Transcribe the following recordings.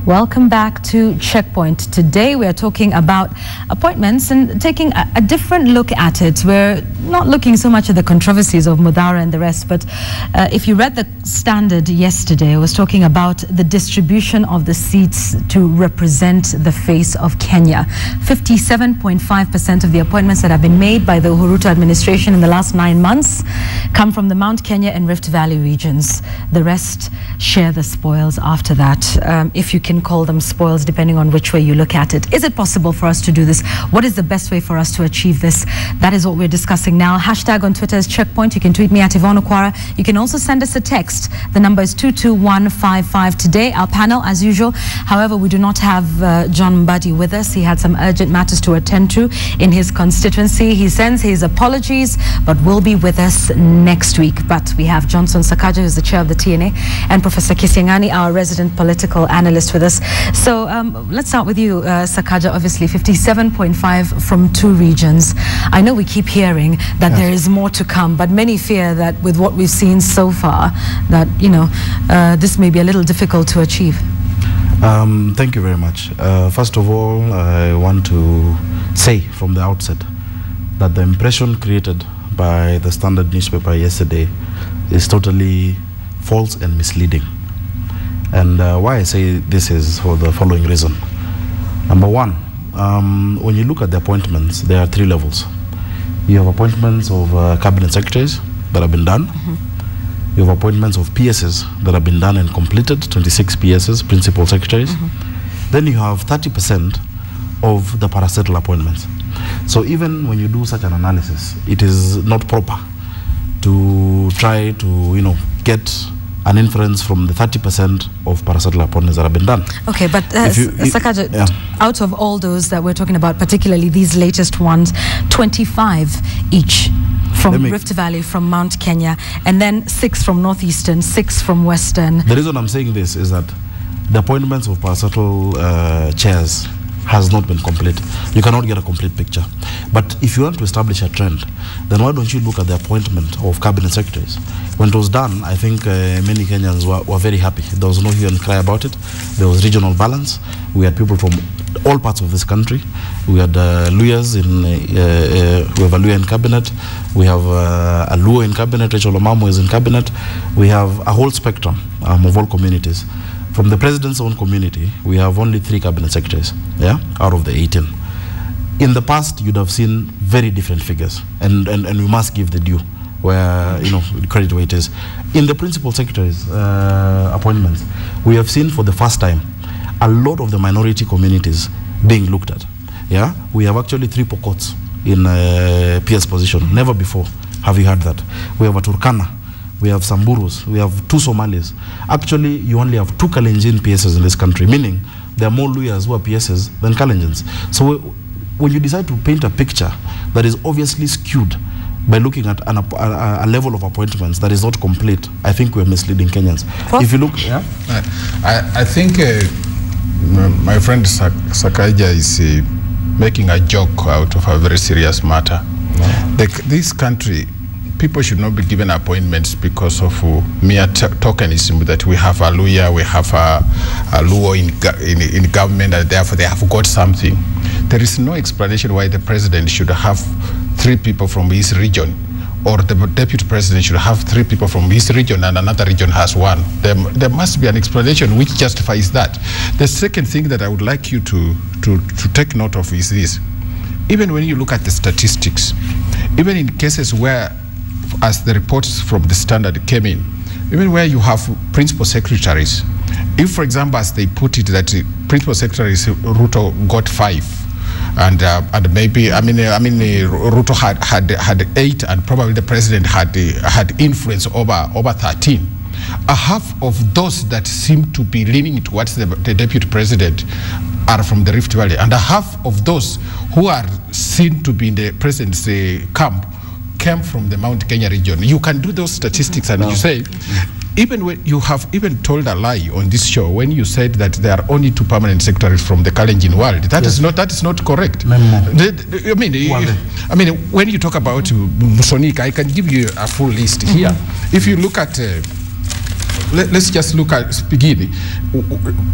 Welcome back to Checkpoint. Today we are talking about appointments and taking a different look at it. We're not looking so much at the controversies of Mudhara and the rest, but if you read the Standard yesterday, it was talking about the distribution of the seats to represent the face of Kenya. 57.5% of the appointments that have been made by the Uhuru administration in the last 9 months come from the Mount Kenya and Rift Valley regions. The rest share the spoils after that, if you can call them spoils, depending on which way you look at it. Is it possible for us to do this? What is the best way for us to achieve this? That is what we're discussing now. Hashtag on Twitter is Checkpoint. You can tweet me at Yvonne Okwara. You can also send us a text. The number is 22155. Today, our panel, as usual. However, we do not have John Mbadi with us. He had some urgent matters to attend to in his constituency. He sends his apologies, but will be with us next week. But we have Johnson Sakaja, who's the chair of the TNA, and Professor Kisiangani, our resident political analyst, with us. So let's start with you, Sakaja. Obviously 57.5 from 2 regions. I know we keep hearing that there is more to come, but many fear that with what we've seen so far, that this may be a little difficult to achieve. Thank you very much. First of all, I want to say from the outset that the impression created by the Standard newspaper yesterday is totally false and misleading. And why I say this is for the following reason. Number one, when you look at the appointments, there are 3 levels. You have appointments of cabinet secretaries that have been done. You have appointments of PSs that have been done and completed, 26 PSs, principal secretaries. Then you have 30% of the parastatal appointments. So even when you do such an analysis, it is not proper to try to, get an inference from the 30% of parastatal appointments that have been done. Okay, but Sakaja, out of all those that we're talking about, particularly these latest ones, 25 each from Rift Valley, from Mount Kenya, and then 6 from Northeastern, 6 from Western. The reason I'm saying this is that the appointments of parastatal chairs has not been complete. You cannot get a complete picture. But if you want to establish a trend, then why don't you look at the appointment of cabinet secretaries? When it was done, I think many Kenyans were very happy. There was no hue and cry about it. There was regional balance. We had people from all parts of this country. We had Luyas we have a Luya in cabinet. We have a Luo in cabinet. Rachel Omamo is in cabinet. We have a whole spectrum of all communities. From the president's own community, we have only 3 cabinet secretaries, out of the 18. In the past, you'd have seen very different figures, and we must give the due where, credit where it is. In the principal secretaries' appointments, we have seen for the first time a lot of the minority communities being looked at. We have actually 3 Pokots in PS position. Never before have you heard that. We have a Turkana. We have Samburus, we have 2 Somalis. Actually, you only have 2 Kalenjin PSs in this country, meaning there are more Luyas who are PSs than Kalenjins. So when you decide to paint a picture that is obviously skewed by looking at a level of appointments that is not complete, I think we're misleading Kenyans. If you look... I think my friend Sakaja is making a joke out of a very serious matter. This country, people should not be given appointments because of mere tokenism, that we have a Luya, we have a Luo in government, and therefore they have got something. There is no explanation why the president should have 3 people from his region, or the deputy president should have 3 people from his region and another region has 1. There must be an explanation which justifies that. The second thing that I would like you to take note of is this. Even when you look at the statistics, even in cases where, as the reports from the Standard came in, even where you have principal secretaries, if, for example, as they put it, that principal secretaries Ruto got 5, and maybe Ruto had 8, and probably the president had influence over 13. A half of those that seem to be leaning towards the deputy president are from the Rift Valley, and a half of those who are seen to be in the president's camp came from the Mount Kenya region. You can do those statistics, and you say, even when you have even told a lie on this show when you said that there are only 2 permanent secretaries from the Kalenjin world. That is not correct. I mean, when you talk about Musonik, I can give you a full list here. If you look at let's just look at Spigini,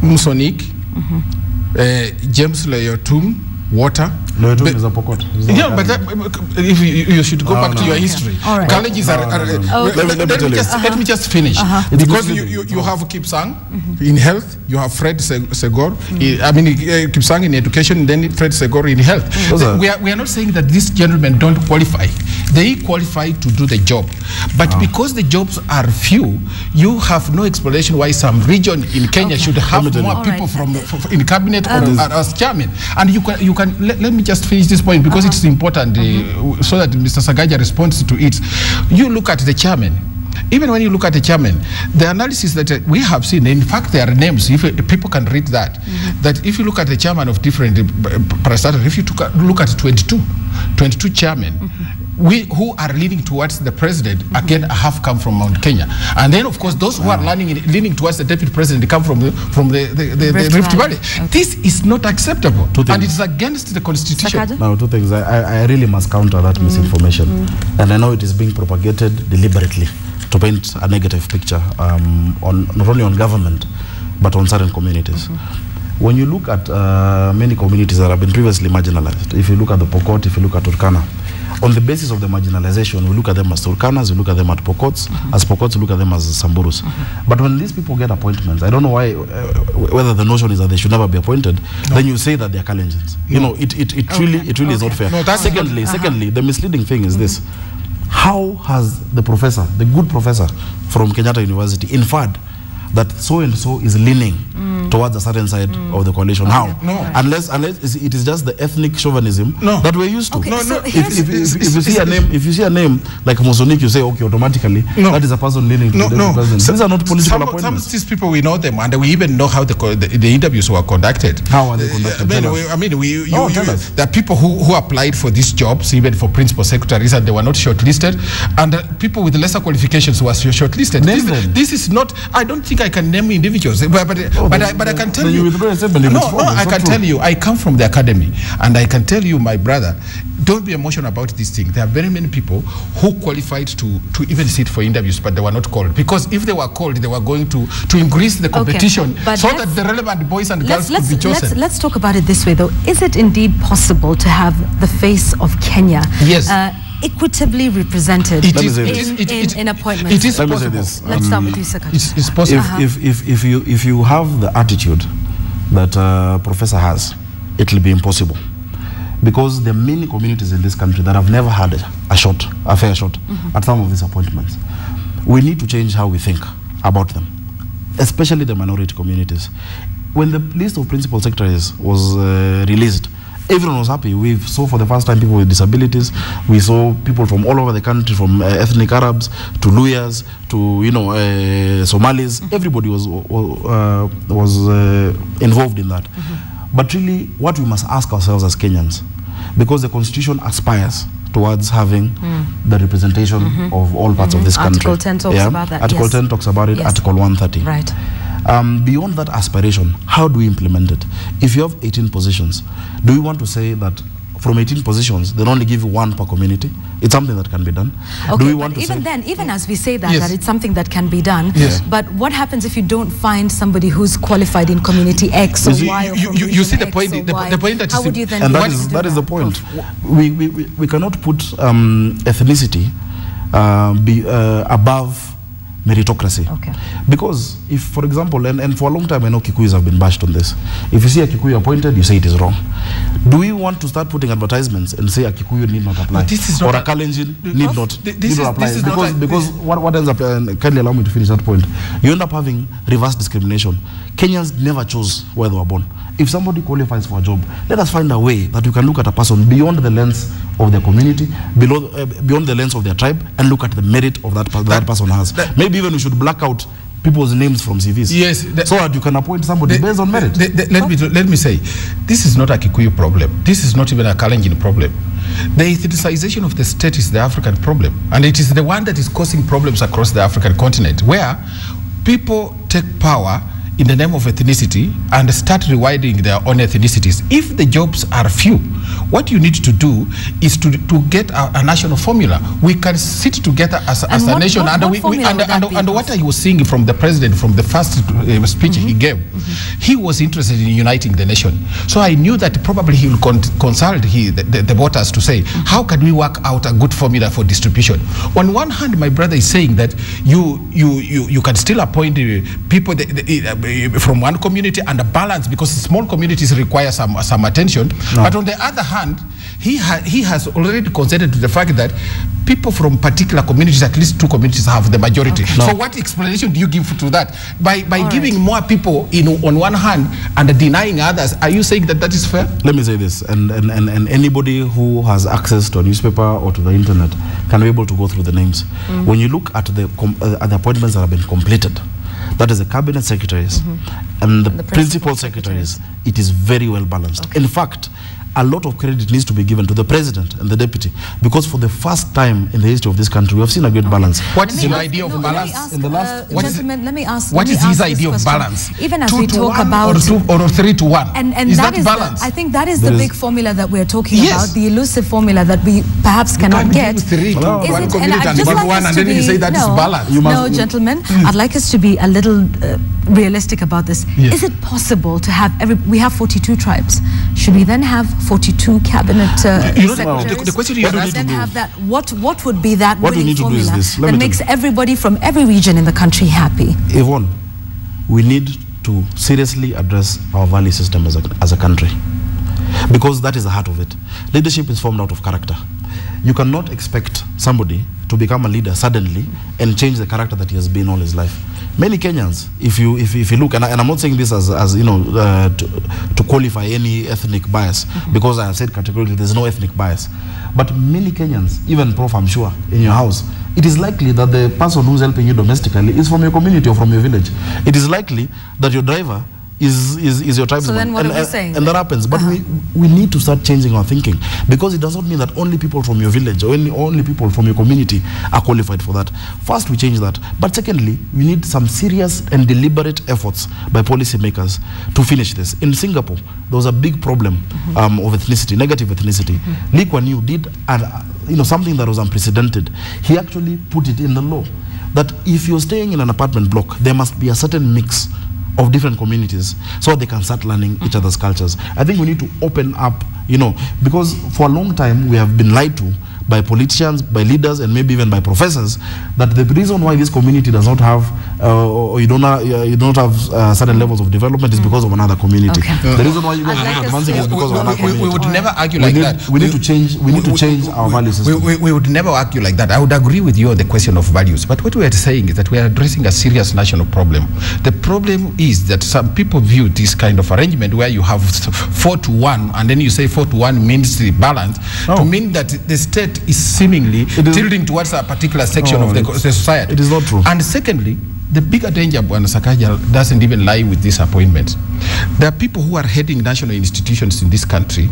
Musonik, James Leyotum, water. Leyotum is a Pokot. Yeah, but if you should go back to your history. Right. Colleges let me just finish. Because you have Kipsang in health, you have Fred Segor, Kipsang in education, and then Fred Segor in health. We are not saying that these gentlemen don't qualify. They qualify to do the job. But because the jobs are few, you have no explanation why some region in Kenya should have more people in cabinet or as chairman. And you can let me just finish this point because it's important so that Mr. Sakaja responds to it. You look at the chairman. Even when you look at the chairman, the analysis that we have seen, in fact, there are names, if people can read that, that if you look at the chairman of different parastatals, if you look at 22 chairmen, who are leaning towards the president, again, have come from Mount Kenya. And then, of course, those who are leaning towards the deputy president, they come from the Rift Valley. Okay. This is not acceptable. And it's against the constitution. Now, two things. I really must counter that misinformation. And I know it is being propagated deliberately to paint a negative picture not only on government, but on certain communities. When you look at many communities that have been previously marginalized, if you look at the Pokot, if you look at Turkana, on the basis of the marginalization, we look at them as Turkanas, we look at them at Pokots, as Pokots, we look at them as Samburus. But when these people get appointments, I don't know why, whether the notion is that they should never be appointed, then you say that they are Kalenjins. You know, it really is not fair. No, secondly, the misleading thing is this. How has the professor, the good professor from Kenyatta University, inferred that so-and-so is leaning towards a certain side of the coalition? How? No. Unless it is just the ethnic chauvinism that we're used to. Okay, If you see a name like Mosonik, you say, okay, automatically, that is a person leaning to the president. These are not political appointments. Some of these people, we know them, and we even know how the interviews were conducted. How are they conducted? There are people who applied for these jobs, even for principal secretaries, and they were not shortlisted, and people with lesser qualifications were shortlisted. This is not, I don't think I can name individuals, but I can tell you. I can tell you. I come from the academy, and I can tell you, my brother, don't be emotional about this thing. There are very many people who qualified to even sit for interviews, but they were not called, because if they were called, they were going to increase the competition, so that the relevant boys and girls could be chosen. Let's talk about it this way, though. Is it indeed possible to have the face of Kenya? Yes. Equitably represented in appointments? It is Let me say possible. this. Let's start with you, Sakaja. It's possible. If you have the attitude that Professor has, it will be impossible. Because there are many communities in this country that have never had a fair shot at some of these appointments. We need to change how we think about them, especially the minority communities. When the list of principal secretaries was released, everyone was happy. We saw for the first time people with disabilities. We saw people from all over the country, from ethnic Arabs to Luyas to Somalis. Everybody was involved in that. But really, what we must ask ourselves as Kenyans, because the Constitution aspires towards having the representation of all parts of this country. Article 10 talks about that. Article 10 talks about it. Yes. Article 130. Right. Beyond that aspiration, how do we implement it? If you have 18 positions, do we want to say that from 18 positions, they'll only give you one per community? It's something that can be done. Okay, do we want to even as we say that, Yes. that it's something that can be done, Yes. but what happens if you don't find somebody who's qualified in community X or Y or from you see region the point. X or The Y? point that How is would you then and be that able is to do that is the that? point. We cannot put ethnicity above meritocracy. Okay. Because if, for example, and for a long time I know Kikuyus have been bashed on this. If you see a Kikuyu appointed, you say it is wrong. Do we want to start putting advertisements and say a Kikuyu need not apply? This is or not a Kalenjin need not apply? This is because what ends up, kindly allow me to finish that point, you end up having reverse discrimination. Kenyans never chose where they were born. If somebody qualifies for a job, let us find a way that you can look at a person beyond the lens of their community, beyond the lens of their tribe, and look at the merit of that person has. Maybe even we should black out people's names from CVs. Yes. So that you can appoint somebody based on merit. Let me say, this is not a Kikuyu problem. This is not even a Kalenjin problem. The ethnicization of the state is the African problem. And it is the one that is causing problems across the African continent, where people take power in the name of ethnicity and start rewarding their own ethnicities. If the jobs are few, what you need to do is to get a national formula. We can sit together as a nation, and what I was seeing from the president from the first speech he gave, he was interested in uniting the nation. So I knew that probably he will consult the voters to say, how can we work out a good formula for distribution? On one hand, my brother is saying that you can still appoint people from one community and a balance, because small communities require some attention. No. But on the other hand, he has already considered the fact that people from particular communities, at least 2 communities, have the majority. Okay. No. So what explanation do you give to that? By giving more people on one hand and denying others, are you saying that is fair? Let me say this, and anybody who has access to a newspaper or to the internet can be able to go through the names. When you look at the appointments that have been completed, that is the cabinet secretaries and the principal secretaries, it is very well balanced. Okay. In fact, a lot of credit needs to be given to the president and the deputy, because for the first time in the history of this country, we have seen a great balance. What is your idea of balance? In the last, what is his idea of balance? Even as we talk about or 3-1, and is that balance? I think that is the big formula that we're talking about, the elusive formula that we perhaps cannot get. Is it? And I'd just like us to be, you say that is balance. No, gentlemen, I'd like us to be a little realistic about this. Yes. Is it possible to have we have 42 tribes? Should we then have 42 cabinet secretaries? The question you then have that. What would be that winning formula that makes everybody from every region in the country happy? Yvonne, we need to seriously address our value system as a country, because that is the heart of it. Leadership is formed out of character. You cannot expect somebody to become a leader suddenly and change the character that he has been all his life. Many Kenyans, if you look, and I'm not saying this as you know to qualify any ethnic bias, because I have said categorically there's no ethnic bias, but many Kenyans, even Prof, I'm sure, in your house, it is likely that the person who's helping you domestically is from your community or from your village. It is likely that your driver is your tribesman. So then what are we saying? And that happens. But we need to start changing our thinking, because it does not mean that only people from your village or only people from your community are qualified for that. First, we change that. But secondly, we need some serious and deliberate efforts by policymakers to finish this. In Singapore, there was a big problem of ethnicity, negative ethnicity. Lee Kuan Yew did something that was unprecedented. He actually put it in the law that if you're staying in an apartment block, there must be a certain mix of different communities so they can start learning each other's cultures. I think we need to open up, because for a long time we have been lied to by politicians, by leaders, and maybe even by professors, that the reason why this community does not have, or you don't have certain levels of development is because of another community. Okay. The reason why you guys are not advancing is because of another community. We would never argue like that. We need to change. We need to change our value system. We would never argue like that. I would agree with you on the question of values, but what we are saying is that we are addressing a serious national problem. The problem is that some people view this kind of arrangement where you have 4-1, and then you say 4-1 means the balance, to mean that the state is seemingly tilting towards a particular section of the society. It is not true. And secondly, the bigger danger, Bwana Sakaja, doesn't even lie with these appointments. There are people who are heading national institutions in this country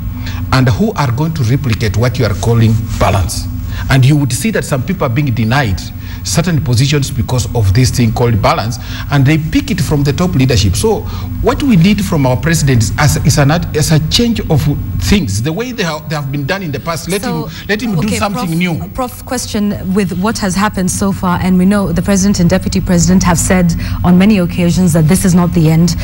and who are going to replicate what you are calling balance. And you would see that some people are being denied certain positions because of this thing called balance, and they pick it from the top leadership. So what we need from our president is a change of things, the way they have been done in the past. Let him do something new. Prof, question with what has happened so far, and we know the president and deputy president have said on many occasions that this is not the end.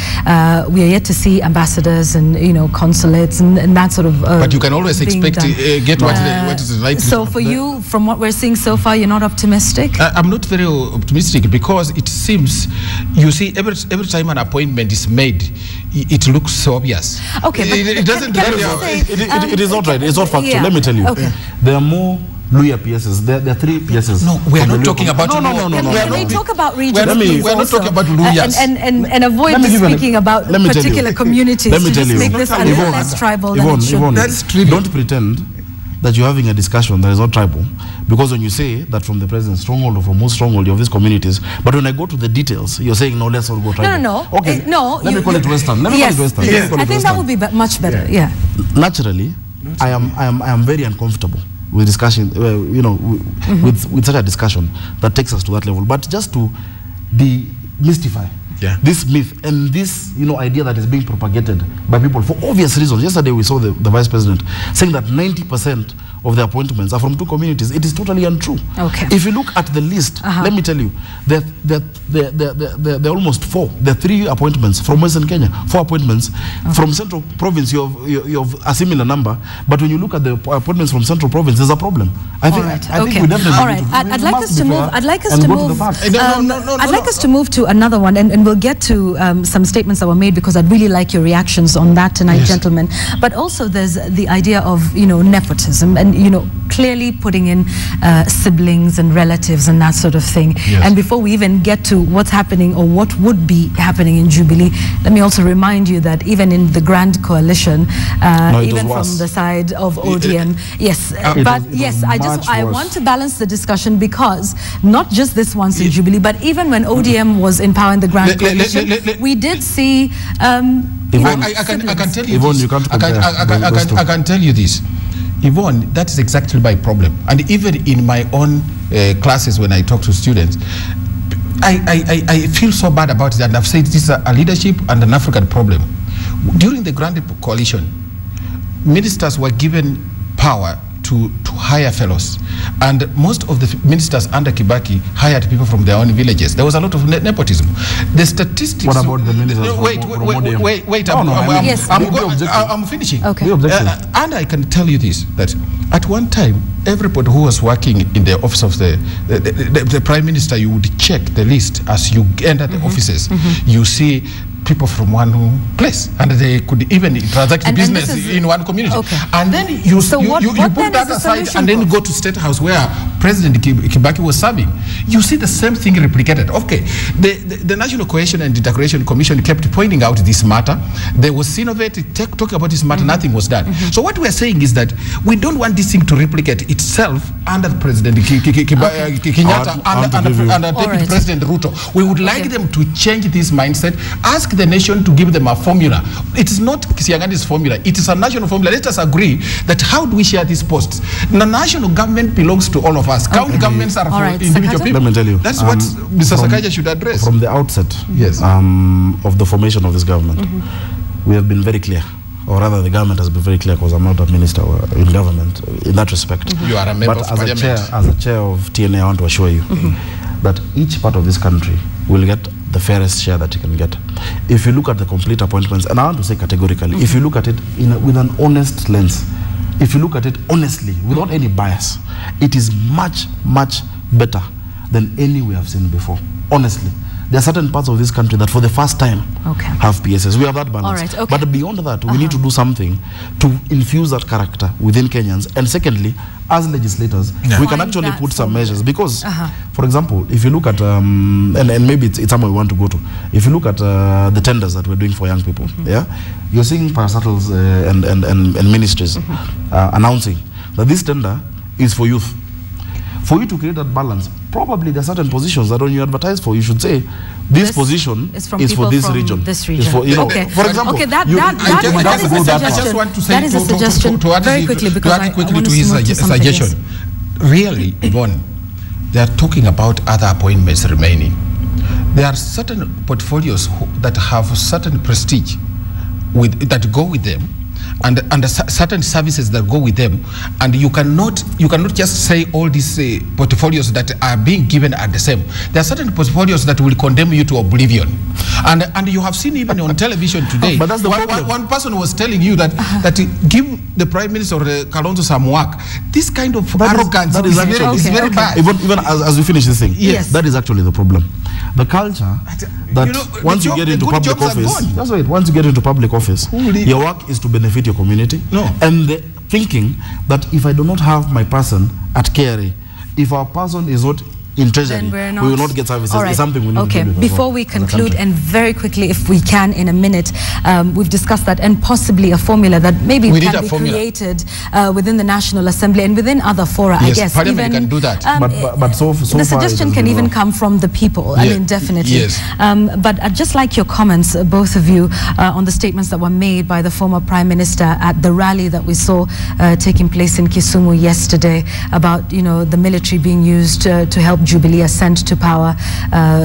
We are yet to see ambassadors and consulates and that sort of. But you can always expect to get what is right. So for you, from what we're seeing so far, you're not optimistic? I'm not very optimistic, because it seems, you see, every time an appointment is made, it looks so obvious. Okay, but it doesn't. It is not right. It's not factual. Let me tell you. Okay. There are more Luya PSs. There are 3 PSs. No, we are not talking about. No. We talk about regions. We are not talking about Luyas. And avoid speaking about particular communities. Let me tell you. Make this a little less tribal than it should. That's trivial. Don't pretend that you're having a discussion that is not tribal, because when you say that from the president's stronghold or from most stronghold of these communities, but when I go to the details, you're saying no, let's all go tribal. No. Okay. Let me call it Western. Let me call it Western. Yes. I think that would be much better. Yeah. Naturally, I am very uncomfortable with discussion. With such a discussion that takes us to that level. But just to demystify this myth and this idea that is being propagated by people for obvious reasons. Yesterday we saw the Vice President saying that 90% of the appointments are from 2 communities. It is totally untrue. Okay. If you look at the list, let me tell you, there are almost 4. There are 3 appointments from Western Kenya, 4 appointments from Central Province. You have a similar number, but when you look at the appointments from Central Province, there's a problem. I think we definitely all right. I'd like us to move. I'd like us to move to another one, and we'll get to some statements that were made, because I'd really like your reactions on that tonight, gentlemen. But also, there's the idea of nepotism, and clearly putting in siblings and relatives and that sort of thing. And before we even get to what's happening or what would be happening in Jubilee, let me also remind you that even in the Grand Coalition, even from the side of ODM, I want to balance the discussion, because not just this once in Jubilee, but even when ODM was in power in the Grand Coalition, we did see. I can tell you. Yvonne, you can't compare. I can tell you this. Yvonne, that is exactly my problem. And even in my own classes, when I talk to students, I feel so bad about it. And I've said this is a leadership and an African problem. During the Grand Coalition, ministers were given power to hire fellows, and most of the ministers under Kibaki hired people from their own villages. There was a lot of nepotism. The statistics. What about the ministers? Wait. I'm finishing. Okay. And I can tell you this, that at one time, everybody who was working in the office of the Prime Minister, you would check the list as you enter the offices. You see people from one place, and they could even transact business in one community. And then you put that aside and then go to State House where President Kibaki was serving. You see the same thing replicated. Okay, the National Cohesion and Integration Commission kept pointing out this matter. There was innovative talking about this matter, nothing was done. So what we are saying is that we don't want this thing to replicate itself under President Kenyatta and Deputy President Ruto. We would like them to change this mindset, ask the nation to give them a formula. It is not Kisiangani's formula, it is a national formula. Let us agree that how do we share these posts? The national government belongs to all of us. County governments are for individual people. Let me tell you. That's what Mr. Sakaja should address. From the outset of the formation of this government, we have been very clear, or rather the government has been very clear, because I'm not a minister in government in that respect. You are a member of parliament. As a chair of TNA, I want to assure you that each part of this country will get the fairest share that you can get. If you look at the complete appointments, and I want to say categorically, if you look at it with an honest lens, if you look at it honestly, without any bias, it is much, much better than any we have seen before. Honestly. There are certain parts of this country that for the first time have PSS. We have that balance. But beyond that, we need to do something to infuse that character within Kenyans. And secondly, as legislators, we can actually put some measures. Because, for example, if you look at, and maybe it's somewhere we want to go to, if you look at the tenders that we're doing for young people, you're seeing parastatals and ministries announcing that this tender is for youth. For you to create that balance, probably there are certain positions that when you advertise for, you should say, this position is for this region. For, for example, I just want to say to add very quickly, because I want to his suggestion. Really, Yvonne, they are talking about other appointments remaining. There are certain portfolios that have certain prestige that go with them, and certain services that go with them, and you cannot just say all these portfolios that are being given are the same. There are certain portfolios that will condemn you to oblivion, and you have seen even on television today. But that's the problem. One person was telling you that give the Prime Minister or Kalonzo some work. This kind of arrogance is very bad. Even as we finish this thing, that is actually the problem. The culture that once you get into public office, that's right. Once you get into public office, your work is to benefit your community. And the thinking that if I do not have my person at KRA, if our person is not in treasury, we will not get services. It's something we need to do. Before we conclude, and very quickly, if we can, in a minute, we've discussed that, and possibly a formula that maybe can be created within the National Assembly and within other fora. I guess Parliament can do that. But so the suggestion can even come from the people. I mean, definitely. But I'd just like your comments, both of you, on the statements that were made by the former Prime Minister at the rally that we saw taking place in Kisumu yesterday about, the military being used to help Jubilee ascent to power.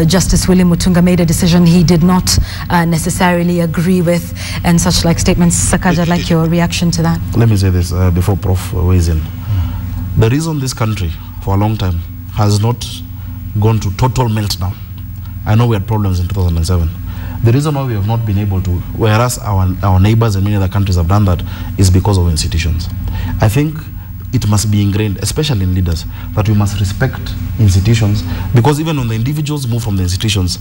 Justice William Mutunga made a decision he did not necessarily agree with, and such like statements. Sakaja, I'd like your reaction to that. Let me say this before Prof weighs in. The reason this country for a long time has not gone to total meltdown, I know we had problems in 2007. The reason why we have not been able to, whereas our neighbors and many other countries have done that, is because of institutions. I think it must be ingrained, especially in leaders, that we must respect institutions, because even when the individuals move from the institutions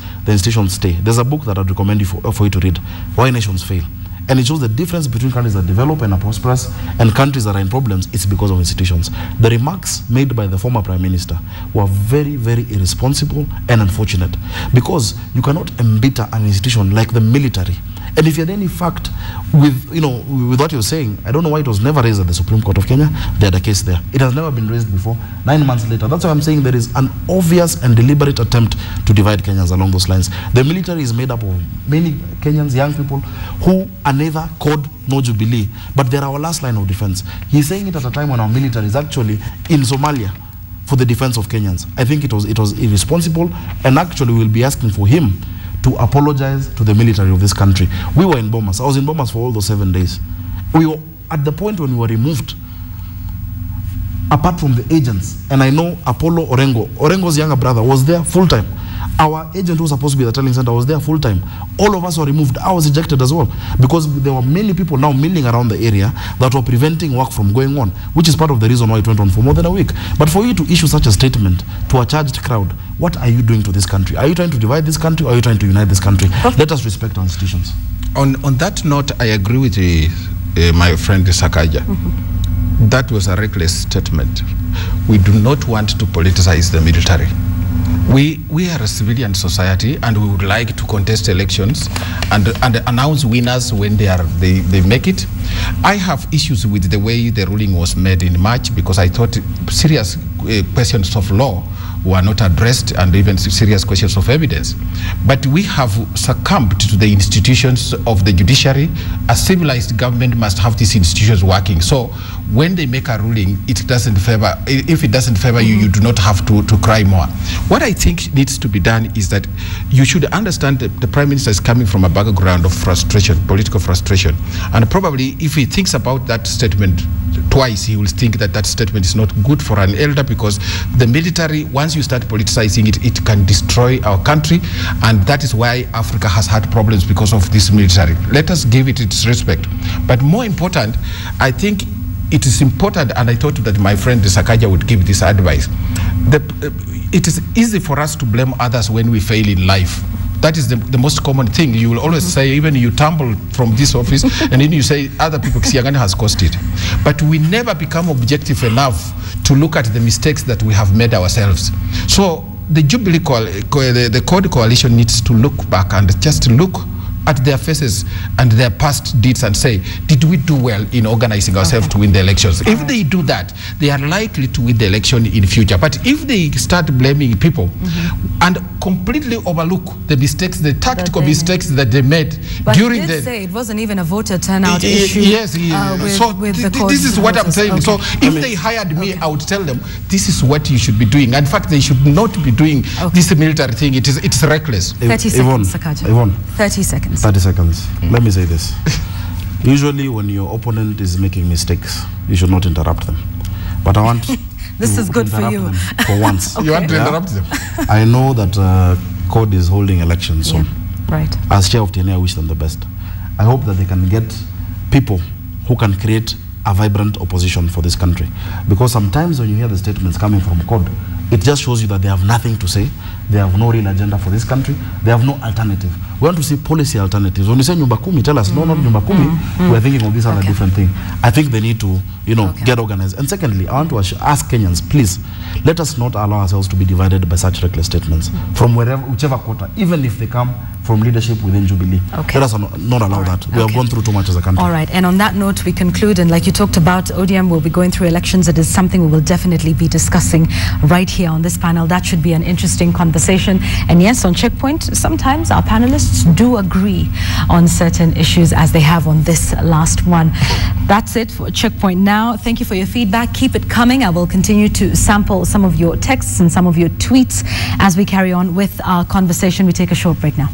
stay. There's a book that I'd recommend you for you to read, Why Nations Fail. And it shows the difference between countries that develop and are prosperous and countries that are in problems. It's because of institutions. The remarks made by the former Prime Minister were very, very irresponsible and unfortunate, because you cannot embitter an institution like the military. And if you had any fact with, with what you're saying, I don't know why it was never raised at the Supreme Court of Kenya. They had a case there. It has never been raised before. 9 months later. That's why I'm saying there is an obvious and deliberate attempt to divide Kenyans along those lines. The military is made up of many Kenyans, young people, who are neither CORD nor Jubilee, but they're our last line of defense. He's saying it at a time when our military is actually in Somalia for the defense of Kenyans. I think it was irresponsible, and actually we'll be asking for him to apologize to the military of this country. We were in Bomas. I was in Bomas for all those 7 days. We were at the point when we were removed, apart from the agents. And I know Apollo Orengo's younger brother was there full-time. Our agent who was supposed to be the telling center was there full-time. All of us were removed. I was ejected as well, because there were many people now milling around the area that were preventing work from going on, which is part of the reason why it went on for more than a week. But for you to issue such a statement to a charged crowd, what are you doing to this country? Are you trying to divide this country, or are you trying to unite this country? Let us respect our institutions. On that note, I agree with my friend Sakaja. That was a reckless statement. We do not want to politicize the military. We are a civilian society, and we would like to contest elections and announce winners when they make it. I have issues with the way the ruling was made in March, because I thought serious questions of law were not addressed, and even serious questions of evidence. But we have succumbed to the institutions of the judiciary. A civilized government must have these institutions working. So when they make a ruling, it doesn't favor, if it doesn't favor you, you do not have to cry more. What I think needs to be done is that you should understand that the Prime Minister is coming from a background of frustration, political frustration. And probably if he thinks about that statement twice, he will think that that statement is not good for an elder, because the military, once you start politicizing it, it can destroy our country, and that is why Africa has had problems because of this military. Let us give it its respect. But more important, I think it is important, and I thought that my friend Sakaja would give this advice. It is easy for us to blame others when we fail in life. That is the most common thing. You will always say, even you tumble from this office, and then you say, other people, Siagani has caused it. But we never become objective enough to look at the mistakes that we have made ourselves. So the Jubilee, the CORD coalition needs to look back and just look at their faces and their past deeds and say, did we do well in organizing ourselves to win the elections? If they do that, they are likely to win the election in the future. But if they start blaming people and completely overlook the mistakes, the tactical mistakes that they made during the... say it wasn't even a voter turnout issue. Yes, so this is what I'm saying. So if they hired me, I would tell them, this is what you should be doing. In fact, they should not be doing this military thing. It's reckless. 30 seconds, Sakaja. 30 seconds. 30 seconds. Let me say this. Usually when your opponent is making mistakes, you should not interrupt them. But I want this is good for you. For once. You want to interrupt them? I know that CORD is holding elections soon. Right. As chair of TNA, I wish them the best. I hope that they can get people who can create a vibrant opposition for this country. Because sometimes when you hear the statements coming from CORD, it just shows you that they have nothing to say. They have no real agenda for this country. They have no alternative. We want to see policy alternatives. When you say Nyumba Kumi, tell us, no, not Nyumba Kumi. We're thinking of this other different thing. I think they need to, get organized. And secondly, I want to ask Kenyans, please, let us not allow ourselves to be divided by such reckless statements from whichever quarter, even if they come from leadership within Jubilee. Let us not allow that. We have gone through too much as a country. All right. And on that note, we conclude. And like you talked about, ODM will be going through elections. It is something we will definitely be discussing right here on this panel. That should be an interesting conversation. conversation. And yes, on Checkpoint, sometimes our panelists do agree on certain issues, as they have on this last one. That's it for Checkpoint now. Thank you for your feedback. Keep it coming. I will continue to sample some of your texts and some of your tweets as we carry on with our conversation. We take a short break now.